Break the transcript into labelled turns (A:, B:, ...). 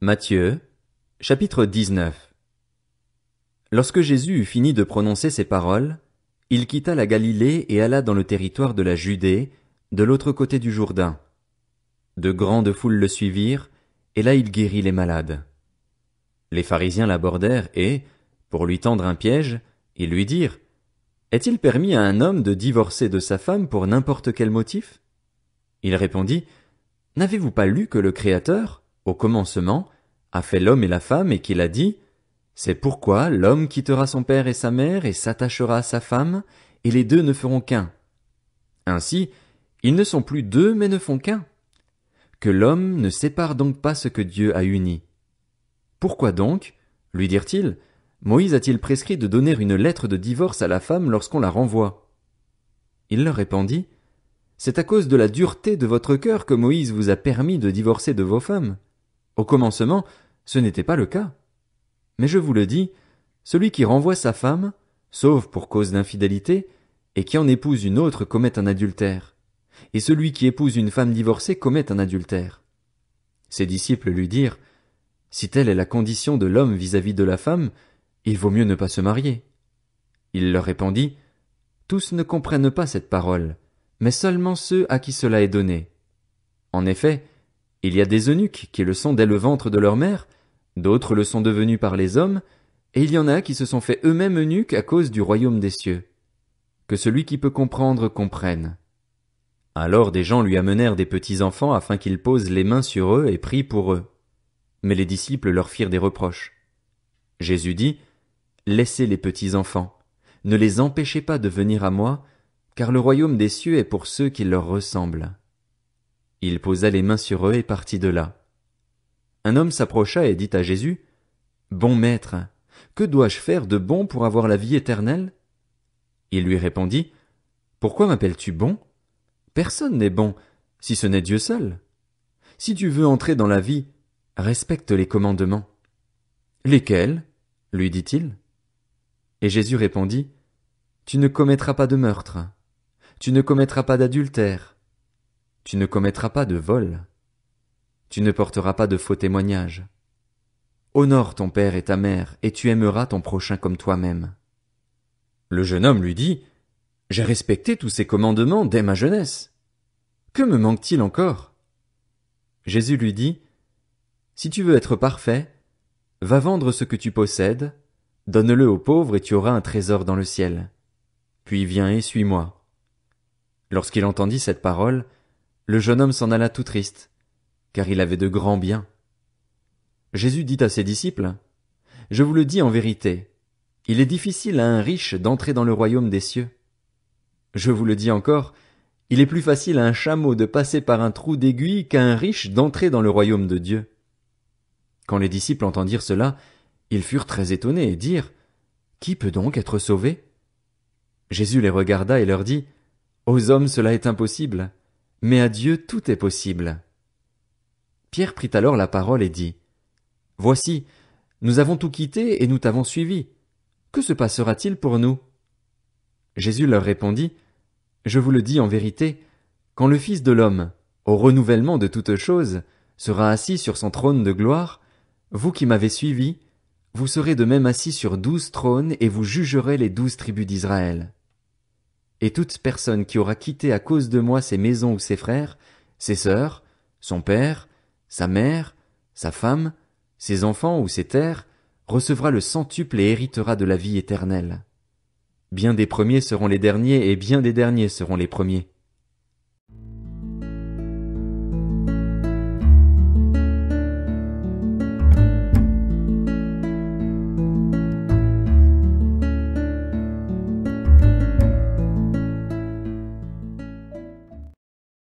A: Matthieu, chapitre 19. Lorsque Jésus eut fini de prononcer ces paroles, il quitta la Galilée et alla dans le territoire de la Judée, de l'autre côté du Jourdain. De grandes foules le suivirent, et là il guérit les malades. Les pharisiens l'abordèrent et, pour lui tendre un piège, ils lui dirent: Est-il permis à un homme de divorcer de sa femme pour n'importe quel motif? Il répondit: N'avez-vous pas lu que le Créateur, au commencement, a fait l'homme et la femme et qu'il a dit: C'est pourquoi l'homme quittera son père et sa mère et s'attachera à sa femme, et les deux ne feront qu'un. Ainsi, ils ne sont plus deux mais ne font qu'un. Que l'homme ne sépare donc pas ce que Dieu a uni. Pourquoi donc, lui dirent-ils, Moïse a-t-il prescrit de donner une lettre de divorce à la femme lorsqu'on la renvoie? Il leur répondit: C'est à cause de la dureté de votre cœur que Moïse vous a permis de divorcer de vos femmes. Au commencement, ce n'était pas le cas. Mais je vous le dis, celui qui renvoie sa femme, sauf pour cause d'infidélité, et qui en épouse une autre commet un adultère. Et celui qui épouse une femme divorcée commet un adultère. Ses disciples lui dirent: Si telle est la condition de l'homme vis-à-vis de la femme, il vaut mieux ne pas se marier. Il leur répondit: Tous ne comprennent pas cette parole, mais seulement ceux à qui cela est donné. En effet, il y a des eunuques qui le sont dès le ventre de leur mère, d'autres le sont devenus par les hommes, et il y en a qui se sont fait eux-mêmes eunuques à cause du royaume des cieux. Que celui qui peut comprendre comprenne. Alors des gens lui amenèrent des petits enfants afin qu'il pose les mains sur eux et prie pour eux. Mais les disciples leur firent des reproches. Jésus dit: Laissez les petits enfants, ne les empêchez pas de venir à moi, car le royaume des cieux est pour ceux qui leur ressemblent. Il posa les mains sur eux et partit de là. Un homme s'approcha et dit à Jésus: Bon maître, que dois-je faire de bon pour avoir la vie éternelle? Il lui répondit: Pourquoi m'appelles-tu bon? Personne n'est bon, si ce n'est Dieu seul. Si tu veux entrer dans la vie, respecte les commandements. Lesquels? Lui dit-il. Et Jésus répondit: Tu ne commettras pas de meurtre. Tu ne commettras pas d'adultère. Tu ne commettras pas de vol. Tu ne porteras pas de faux témoignages. Honore ton père et ta mère, et tu aimeras ton prochain comme toi-même. Le jeune homme lui dit: J'ai respecté tous ces commandements dès ma jeunesse. Que me manque-t-il encore? Jésus lui dit: Si tu veux être parfait, va vendre ce que tu possèdes, donne-le aux pauvres et tu auras un trésor dans le ciel. Puis viens et suis-moi. Lorsqu'il entendit cette parole, le jeune homme s'en alla tout triste, car il avait de grands biens. Jésus dit à ses disciples: Je vous le dis en vérité, il est difficile à un riche d'entrer dans le royaume des cieux. Je vous le dis encore, il est plus facile à un chameau de passer par un trou d'aiguille qu'à un riche d'entrer dans le royaume de Dieu. Quand les disciples entendirent cela, ils furent très étonnés et dirent: Qui peut donc être sauvé? Jésus les regarda et leur dit: Aux hommes cela est impossible, mais à Dieu tout est possible. Pierre prit alors la parole et dit: Voici, nous avons tout quitté et nous t'avons suivi. Que se passera-t-il pour nous? Jésus leur répondit: Je vous le dis en vérité, quand le Fils de l'homme, au renouvellement de toutes choses, sera assis sur son trône de gloire, vous qui m'avez suivi, vous serez de même assis sur 12 trônes et vous jugerez les 12 tribus d'Israël. Et toute personne qui aura quitté à cause de moi ses maisons ou ses frères, ses sœurs, son père, sa mère, sa femme, ses enfants ou ses terres, recevra le centuple et héritera de la vie éternelle. Bien des premiers seront les derniers et bien des derniers seront les premiers.